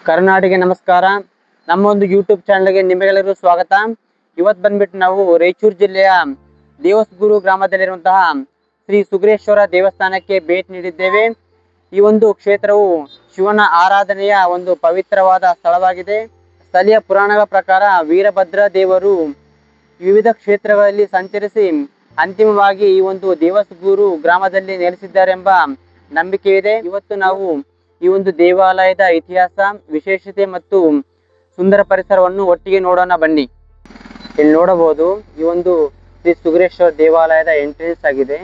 ಕರ್ನಾಟಕ ನಮಸ್ಕಾರ. ನಮ್ಮ ಒಂದು ಯೂಟ್ಯೂಬ್ ಚಾನಲ್ಗೆ ನಿಮಗೆಲ್ಲರಿಗೂ ಸ್ವಾಗತ. ಇವತ್ತು ಬಂದ್ಬಿಟ್ಟು ನಾವು ರಾಯಚೂರು ಜಿಲ್ಲೆಯ ದೇವಸಗೂರು ಗ್ರಾಮದಲ್ಲಿರುವಂತಹ ಶ್ರೀ ಸುಗ್ರೇಶ್ವರ ದೇವಸ್ಥಾನಕ್ಕೆ ಭೇಟಿ ನೀಡಿದ್ದೇವೆ. ಈ ಒಂದು ಕ್ಷೇತ್ರವು ಶಿವನ ಆರಾಧನೆಯ ಒಂದು ಪವಿತ್ರವಾದ ಸ್ಥಳವಾಗಿದೆ. ಸ್ಥಳೀಯ ಪುರಾಣಗಳ ಪ್ರಕಾರ ವೀರಭದ್ರ ದೇವರು ವಿವಿಧ ಕ್ಷೇತ್ರಗಳಲ್ಲಿ ಸಂಚರಿಸಿ ಅಂತಿಮವಾಗಿ ಈ ಒಂದು ದೇವಸಗೂರು ಗ್ರಾಮದಲ್ಲಿ ನೆಲೆಸಿದ್ದಾರೆಂಬ ನಂಬಿಕೆ ಇದೆ. ಇವತ್ತು ನಾವು ಈ ಒಂದು ದೇವಾಲಯದ ಇತಿಹಾಸ, ವಿಶೇಷತೆ ಮತ್ತು ಸುಂದರ ಪರಿಸರವನ್ನು ಒಟ್ಟಿಗೆ ನೋಡೋಣ ಬನ್ನಿ. ಇಲ್ಲಿ ನೋಡಬಹುದು, ಈ ಒಂದು ಶ್ರೀ ಸುಗ್ರೇಶ್ವರ ದೇವಾಲಯದ ಎಂಟ್ರೆನ್ಸ್ ಆಗಿದೆ.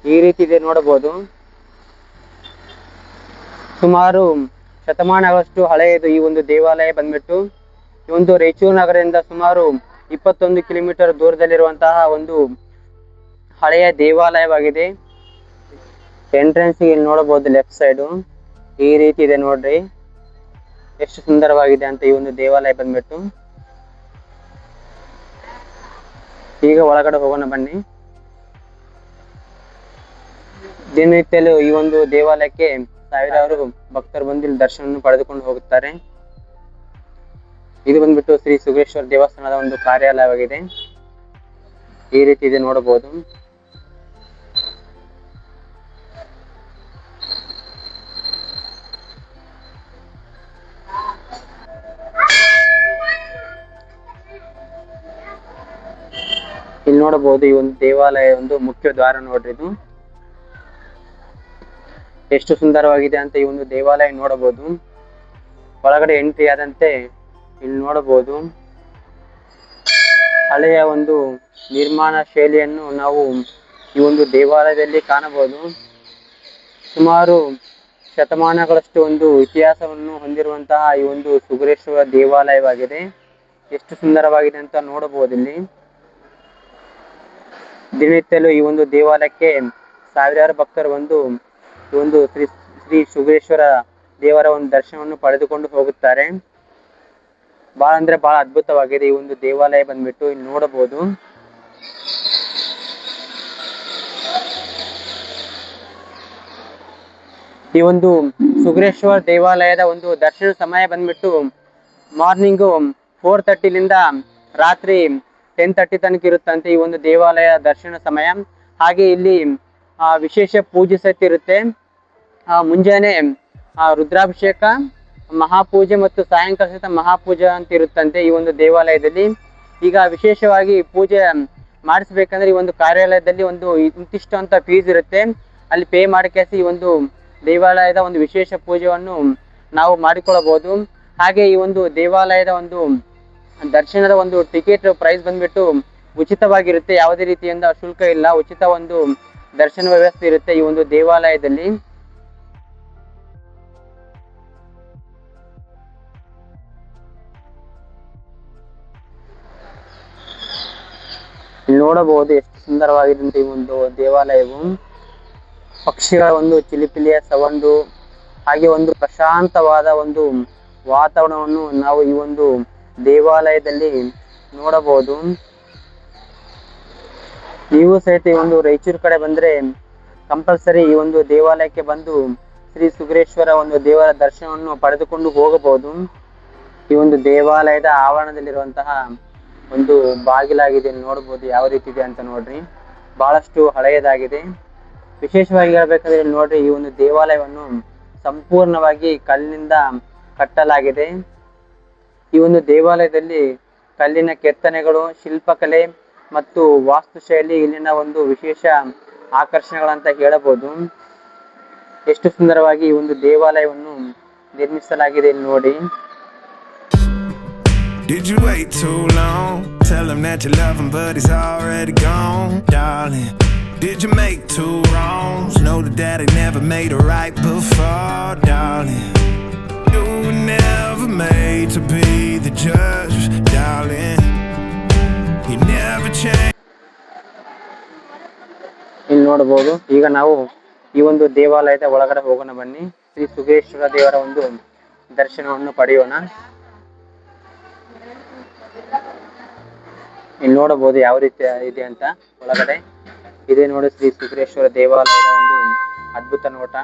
ಈ ರೀತಿ ಇದೆ ನೋಡಬಹುದು. ಸುಮಾರು ಶತಮಾನಗಳಷ್ಟು ಹಳೆಯದು ಈ ಒಂದು ದೇವಾಲಯ ಬಂದ್ಬಿಟ್ಟು. ಈ ಒಂದು ರಾಯಚೂರು ನಗರದಿಂದ ಸುಮಾರು 21 ಕಿಲೋಮೀಟರ್ ದೂರದಲ್ಲಿರುವಂತಹ ಒಂದು ಹಳೆಯ ದೇವಾಲಯವಾಗಿದೆ. ಎಂಟ್ರೆನ್ಸ್ ಇಲ್ಲಿ ನೋಡಬಹುದು, ಲೆಫ್ಟ್ ಸೈಡು ಈ ರೀತಿ ಇದೆ ನೋಡ್ರಿ, ಎಷ್ಟು ಸುಂದರವಾಗಿದೆ ಅಂತ ಈ ಒಂದು ದೇವಾಲಯ ಬಂದ್ಬಿಟ್ಟು. ಈಗ ಒಳಗಡೆ ಹೋಗೋಣ ಬನ್ನಿ. ದಿನನಿತ್ಯಲೂ ಈ ಒಂದು ದೇವಾಲಯಕ್ಕೆ ಸಾವಿರಾರು ಭಕ್ತರು ಬಂದು ಇಲ್ಲಿ ದರ್ಶನ ಪಡೆದುಕೊಂಡು ಹೋಗುತ್ತಾರೆ. ಇದು ಬಂದ್ಬಿಟ್ಟು ಶ್ರೀ ಸುಗ್ರೇಶ್ವರ ದೇವಸ್ಥಾನದ ಒಂದು ಕಾರ್ಯಾಲಯವಾಗಿದೆ. ಈ ರೀತಿ ಇದೆ ನೋಡಬಹುದು. ಇಲ್ಲಿ ನೋಡಬಹುದು, ಈ ಒಂದು ದೇವಾಲಯ ಒಂದು ಮುಖ್ಯ ದ್ವಾರ ನೋಡ್ರಿ. ಇದು ಎಷ್ಟು ಸುಂದರವಾಗಿದೆ ಅಂತ ಈ ಒಂದು ದೇವಾಲಯ ನೋಡಬಹುದು. ಒಳಗಡೆ ಎಂಟ್ರಿ ಆದಂತೆ ಇಲ್ಲಿ ನೋಡಬಹುದು, ಹಳೆಯ ಒಂದು ನಿರ್ಮಾಣ ಶೈಲಿಯನ್ನು ನಾವು ಈ ಒಂದು ದೇವಾಲಯದಲ್ಲಿ ಕಾಣಬಹುದು. ಸುಮಾರು ಶತಮಾನಗಳಷ್ಟು ಒಂದು ಇತಿಹಾಸವನ್ನು ಹೊಂದಿರುವಂತಹ ಈ ಒಂದು ಸುಗ್ರೇಶ್ವರ ದೇವಾಲಯವಾಗಿದೆ. ಎಷ್ಟು ಸುಂದರವಾಗಿದೆ ಅಂತ ನೋಡಬಹುದು. ಇಲ್ಲಿ ದಿನನಿತ್ಯಲೂ ಈ ಒಂದು ದೇವಾಲಯಕ್ಕೆ ಸಾವಿರಾರು ಭಕ್ತರು ಬಂದು ಈ ಒಂದು ಶ್ರೀ ಸುಗ್ರೇಶ್ವರ ದೇವರ ಒಂದು ದರ್ಶನವನ್ನು ಪಡೆದುಕೊಂಡು ಹೋಗುತ್ತಾರೆ. ಬಹಳ ಅಂದ್ರೆ ಬಹಳ ಅದ್ಭುತವಾಗಿದೆ ಈ ಒಂದು ದೇವಾಲಯ ಬಂದ್ಬಿಟ್ಟು. ಇಲ್ಲಿ ನೋಡಬಹುದು, ಈ ಒಂದು ಸುಗ್ರೇಶ್ವರ ದೇವಾಲಯದ ಒಂದು ದರ್ಶನ ಸಮಯ ಬಂದ್ಬಿಟ್ಟು ಮಾರ್ನಿಂಗ್ 4:30ಲಿಂದ ರಾತ್ರಿ 10:30 ತನಕ ಇರುತ್ತಂತೆ ಈ ಒಂದು ದೇವಾಲಯ ದರ್ಶನ ಸಮಯ. ಹಾಗೆ ಇಲ್ಲಿ ವಿಶೇಷ ಪೂಜೆ ಸಹಿತ ಇರುತ್ತೆ. ಮುಂಜಾನೆ ರುದ್ರಾಭಿಷೇಕ, ಮಹಾಪೂಜೆ ಮತ್ತು ಸಾಯಂಕಾಲ ಸಹಿತ ಮಹಾಪೂಜೆ ಅಂತ ಇರುತ್ತಂತೆ ಈ ಒಂದು ದೇವಾಲಯದಲ್ಲಿ. ಈಗ ವಿಶೇಷವಾಗಿ ಪೂಜೆ ಮಾಡಿಸ್ಬೇಕಂದ್ರೆ ಈ ಒಂದು ಕಾರ್ಯಾಲಯದಲ್ಲಿ ಒಂದು ಇಂತಿಷ್ಟು ಅಂತ ಫೀಸ್ ಇರುತ್ತೆ. ಅಲ್ಲಿ ಪೇ ಮಾಡಿಕೆಸಿ ಈ ಒಂದು ದೇವಾಲಯದ ಒಂದು ವಿಶೇಷ ಪೂಜೆಯನ್ನು ನಾವು ಮಾಡಿಕೊಳ್ಳಬಹುದು. ಹಾಗೆ ಈ ಒಂದು ದೇವಾಲಯದ ಒಂದು ದರ್ಶನದ ಒಂದು ಟಿಕೆಟ್ ಪ್ರೈಸ್ ಬಂದ್ಬಿಟ್ಟು ಉಚಿತವಾಗಿರುತ್ತೆ. ಯಾವುದೇ ರೀತಿಯಿಂದ ಶುಲ್ಕ ಇಲ್ಲ, ಉಚಿತ ಒಂದು ದರ್ಶನ ವ್ಯವಸ್ಥೆ ಇರುತ್ತೆ ಈ ಒಂದು ದೇವಾಲಯದಲ್ಲಿ. ನೋಡಬಹುದು ಎಷ್ಟು ಸುಂದರವಾಗಿದೆ ಈ ಒಂದು ದೇವಾಲಯವು. ಪಕ್ಷಿಗಳ ಒಂದು ಚಿಲಿಪಿಲಿಯ ಸವಂಡು, ಹಾಗೆ ಒಂದು ಪ್ರಶಾಂತವಾದ ಒಂದು ವಾತಾವರಣವನ್ನು ನಾವು ಈ ಒಂದು ದೇವಾಲಯದಲ್ಲಿ ನೋಡಬಹುದು. ನೀವು ಸಹಿತ ಈ ಒಂದು ರಾಯಚೂರು ಕಡೆ ಬಂದ್ರೆ ಕಂಪಲ್ಸರಿ ಈ ಒಂದು ದೇವಾಲಯಕ್ಕೆ ಬಂದು ಶ್ರೀ ಸುಗ್ರೇಶ್ವರ ಒಂದು ದೇವರ ದರ್ಶನವನ್ನು ಪಡೆದುಕೊಂಡು ಹೋಗಬಹುದು. ಈ ಒಂದು ದೇವಾಲಯದ ಆವರಣದಲ್ಲಿರುವಂತಹ ಒಂದು ಬಾಗಿಲಾಗಿದೆ, ನೋಡಬಹುದು ಯಾವ ರೀತಿ ಇದೆ ಅಂತ ನೋಡ್ರಿ. ಬಹಳಷ್ಟು ಹಳೆಯದಾಗಿದೆ. ವಿಶೇಷವಾಗಿ ಹೇಳ್ಬೇಕಂದ್ರೆ ನೋಡ್ರಿ, ಈ ಒಂದು ದೇವಾಲಯವನ್ನು ಸಂಪೂರ್ಣವಾಗಿ ಕಲ್ಲಿನಿಂದ ಕಟ್ಟಲಾಗಿದೆ. ಈ ಒಂದು ದೇವಾಲಯದಲ್ಲಿ ಕಲ್ಲಿನ ಕೆತ್ತನೆಗಳು, ಶಿಲ್ಪಕಲೆ ಮತ್ತು ವಾಸ್ತುಶೈಲಿ ಇಲ್ಲಿನ ಒಂದು ವಿಶೇಷ ಆಕರ್ಷಣೆಗಳಂತ ಹೇಳಬಹುದು. ಎಷ್ಟು ಸುಂದರವಾಗಿ ಈ ಒಂದು ದೇವಾಲಯವನ್ನು ನಿರ್ಮಿಸಲಾಗಿದೆ ಇಲ್ಲಿ ನೋಡಿ. Did you wait too long Tell him that you love him, but he's already gone, darling. Did you make two wrongs? Know that daddy never made a right before, darling. You were never made to be the judge, darling. You never change. ಇಲ್ಲಿ ನೋಡಬಹುದು. ಈಗ ನಾವು ಈ ಒಂದು ದೇವಾಲಯದ ಒಳಗಡೆ ಹೋಗೋಣ ಬನ್ನಿ. ಶ್ರೀ ಸುಗ್ರೇಶ್ವರ ದೇವರ ಒಂದು ದರ್ಶನವನ್ನು ಪಡೆಯೋಣ. ಇಲ್ಲಿ ನೋಡಬಹುದು ಯಾವ ರೀತಿ ಇದೆ ಅಂತ ಒಳಗಡೆ. ಇದೇ ನೋಡಿ ಶ್ರೀ ಸುಗ್ರೇಶ್ವರ ದೇವಾಲಯದ ಒಂದು ಅದ್ಭುತ ನೋಟ.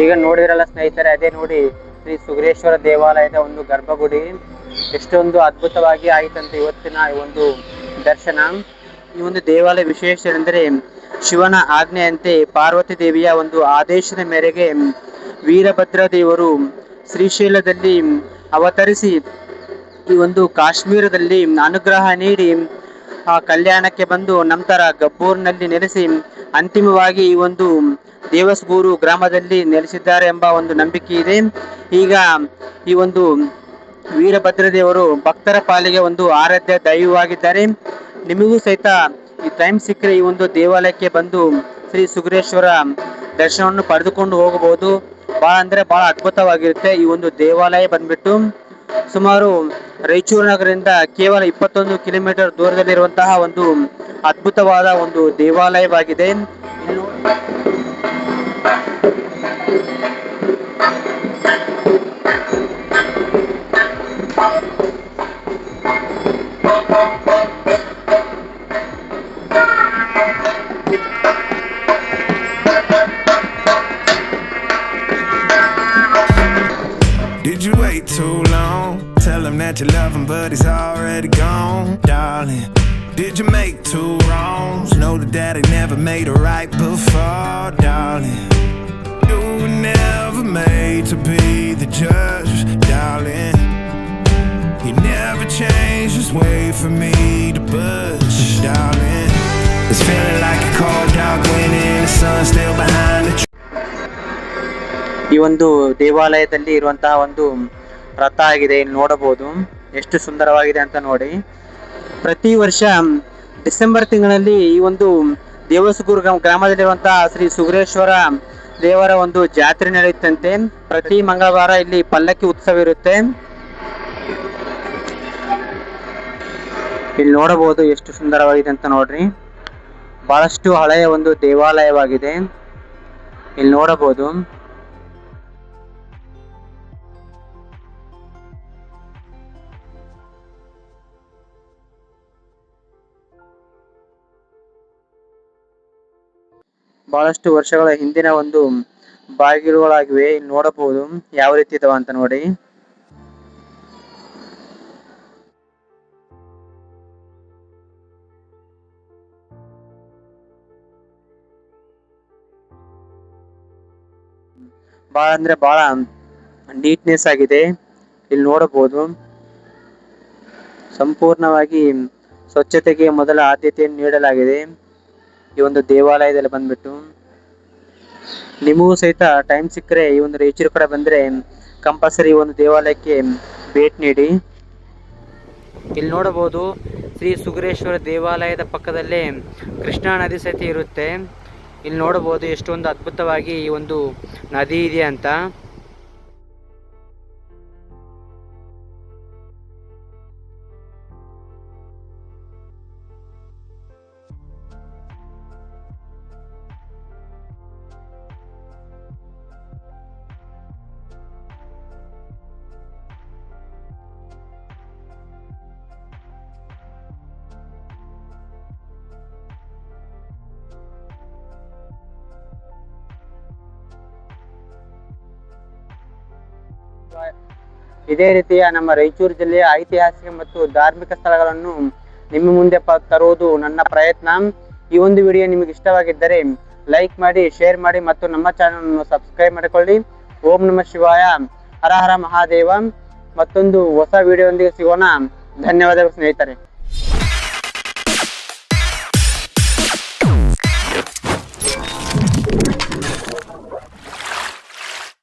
ಈಗ ನೋಡಿದ್ರಲ್ಲ ಸ್ನೇಹಿತರೆ, ಅದೇ ನೋಡಿ ಶ್ರೀ ಸುಗ್ರೇಶ್ವರ ದೇವಾಲಯದ ಒಂದು ಗರ್ಭಗುಡಿ ಎಷ್ಟೊಂದು ಅದ್ಭುತವಾಗಿ ಆಯಿತಂತೆ ಇವತ್ತಿನ ಒಂದು ದರ್ಶನ. ಈ ಒಂದು ದೇವಾಲಯ ವಿಶೇಷ ಎಂದರೆ ಶಿವನ ಆಜ್ಞೆಯಂತೆ ಪಾರ್ವತಿ ದೇವಿಯ ಒಂದು ಆದೇಶದ ಮೇರೆಗೆ ವೀರಭದ್ರ ದೇವರು ಶ್ರೀಶೈಲದಲ್ಲಿ ಅವತರಿಸಿ ಈ ಒಂದು ಕಾಶ್ಮೀರದಲ್ಲಿ ಅನುಗ್ರಹ ನೀಡಿ ಕಲ್ಯಾಣಕ್ಕೆ ಬಂದು ನಂತರ ಗಬ್ಬೂರ್ನಲ್ಲಿ ನೆಲೆಸಿ ಅಂತಿಮವಾಗಿ ಈ ಒಂದು ದೇವಸ್ಗೂರು ಗ್ರಾಮದಲ್ಲಿ ನೆಲೆಸಿದ್ದಾರೆ ಎಂಬ ಒಂದು ನಂಬಿಕೆ ಇದೆ. ಈಗ ಈ ಒಂದು ವೀರಭದ್ರ ದೇವರು ಭಕ್ತರ ಪಾಲಿಗೆ ಒಂದು ಆರಾಧ್ಯ ದೈವವಾಗಿದ್ದಾರೆ. ನಿಮಗೂ ಸಹಿತ ಈ ಟೈಮ್ ಸಿಕ್ಕರೆ ಈ ಒಂದು ದೇವಾಲಯಕ್ಕೆ ಬಂದು ಶ್ರೀ ಸುಗ್ರೇಶ್ವರ ದರ್ಶನವನ್ನು ಪಡೆದುಕೊಂಡು ಹೋಗಬಹುದು. ಬಹಳ ಅಂದ್ರೆ ಬಹಳ ಅದ್ಭುತವಾಗಿರುತ್ತೆ. ಈ ಒಂದು ದೇವಾಲಯ ಬಂದ್ಬಿಟ್ಟು ಸುಮಾರು ರಾಯಚೂರು ನಗರದಿಂದ ಕೇವಲ 21 ಕಿಲೋಮೀಟರ್ ದೂರದಲ್ಲಿರುವಂತಹ ಒಂದು ಅದ್ಭುತವಾದ ಒಂದು ದೇವಾಲಯವಾಗಿದೆ. Did you wait too long? Tell him that you love him, but he's already gone, darling. Did you make two wrongs? Know that daddy never made a right before, darling. You were never made to be the judge, darling. You never changed, just wait for me to push, darling. It's feeling like a cold dark wind and the sun still behind the ಈ ಒಂದು ದೇವಾಲಯದಲ್ಲಿ ಇರುವಂತಹ ಒಂದು ರಥ ಆಗಿದೆ. ಇಲ್ಲಿ ನೋಡಬಹುದು ಎಷ್ಟು ಸುಂದರವಾಗಿದೆ ಅಂತ ನೋಡಿ. ಪ್ರತಿ ವರ್ಷ ಡಿಸೆಂಬರ್ ತಿಂಗಳಲ್ಲಿ ಈ ಒಂದು ದೇವಸ್ಗೂರು ಗ್ರಾಮದಲ್ಲಿರುವಂತಹ ಶ್ರೀ ಸುಗ್ರೇಶ್ವರ ದೇವರ ಒಂದು ಜಾತ್ರೆ ನಡೆಯುತ್ತಂತೆ. ಪ್ರತಿ ಮಂಗಳವಾರ ಇಲ್ಲಿ ಪಲ್ಲಕ್ಕಿ ಉತ್ಸವ ಇರುತ್ತೆ. ಇಲ್ಲಿ ನೋಡಬಹುದು ಎಷ್ಟು ಸುಂದರವಾಗಿದೆ ಅಂತ ನೋಡ್ರಿ. ಬಹಳಷ್ಟು ಹಳೆಯ ಒಂದು ದೇವಾಲಯವಾಗಿದೆ. ಇಲ್ಲಿ ನೋಡಬಹುದು ಬಹಳಷ್ಟು ವರ್ಷಗಳ ಹಿಂದಿನ ಒಂದು ಬಾಗಿಲುಗಳಾಗಿವೆ. ಇಲ್ಲಿ ನೋಡಬಹುದು ಯಾವ ರೀತಿ ಇದಾವ ಅಂತ ನೋಡಿ. ಬಹಳ ಅಂದ್ರೆ ಬಹಳ ನೀಟ್ನೆಸ್ ಆಗಿದೆ. ಇಲ್ಲಿ ನೋಡಬಹುದು ಸಂಪೂರ್ಣವಾಗಿ ಸ್ವಚ್ಛತೆಗೆ ಮೊದಲ ಆದ್ಯತೆಯನ್ನು ನೀಡಲಾಗಿದೆ ಈ ಒಂದು ದೇವಾಲಯದಲ್ಲಿ ಬಂದ್ಬಿಟ್ಟು. ನಿಮಗೂ ಸಹಿತ ಟೈಮ್ ಸಿಕ್ಕರೆ ಈ ಒಂದು ರಾಯಚೂರು ಕಡೆ ಬಂದ್ರೆ ಕಂಪಲ್ಸರಿ ಈ ಒಂದು ದೇವಾಲಯಕ್ಕೆ ಭೇಟಿ ನೀಡಿ. ಇಲ್ಲಿ ನೋಡಬಹುದು ಶ್ರೀ ಸುಗ್ರೇಶ್ವರ ದೇವಾಲಯದ ಪಕ್ಕದಲ್ಲೇ ಕೃಷ್ಣಾ ನದಿ ಸಹಿತ ಇರುತ್ತೆ. ಇಲ್ಲಿ ನೋಡಬಹುದು ಎಷ್ಟೊಂದು ಅದ್ಭುತವಾಗಿ ಈ ಒಂದು ನದಿ ಇದೆ ಅಂತ. ಇದೇ ರೀತಿಯ ನಮ್ಮ ರಾಯಚೂರು ಜಿಲ್ಲೆಯ ಐತಿಹಾಸಿಕ ಮತ್ತು ಧಾರ್ಮಿಕ ಸ್ಥಳಗಳನ್ನು ನಿಮ್ಮ ಮುಂದೆ ತರುವುದು ನನ್ನ ಪ್ರಯತ್ನ. ಈ ಒಂದು ವಿಡಿಯೋ ನಿಮಗೆ ಇಷ್ಟವಾಗಿದ್ದರೆ ಲೈಕ್ ಮಾಡಿ, ಶೇರ್ ಮಾಡಿ ಮತ್ತು ನಮ್ಮ ಚಾನಲ್ ಅನ್ನು ಸಬ್ಸ್ಕ್ರೈಬ್ ಮಾಡಿಕೊಳ್ಳಿ. ಓಂ ನಮಃ ಶಿವಾಯ, ಹರ ಹರ ಮಹಾದೇವ. ಮತ್ತೊಂದು ಹೊಸ ವಿಡಿಯೋದೊಂದಿಗೆ ಸಿಗೋಣ. ಧನ್ಯವಾದಗಳು ಸ್ನೇಹಿತರೆ.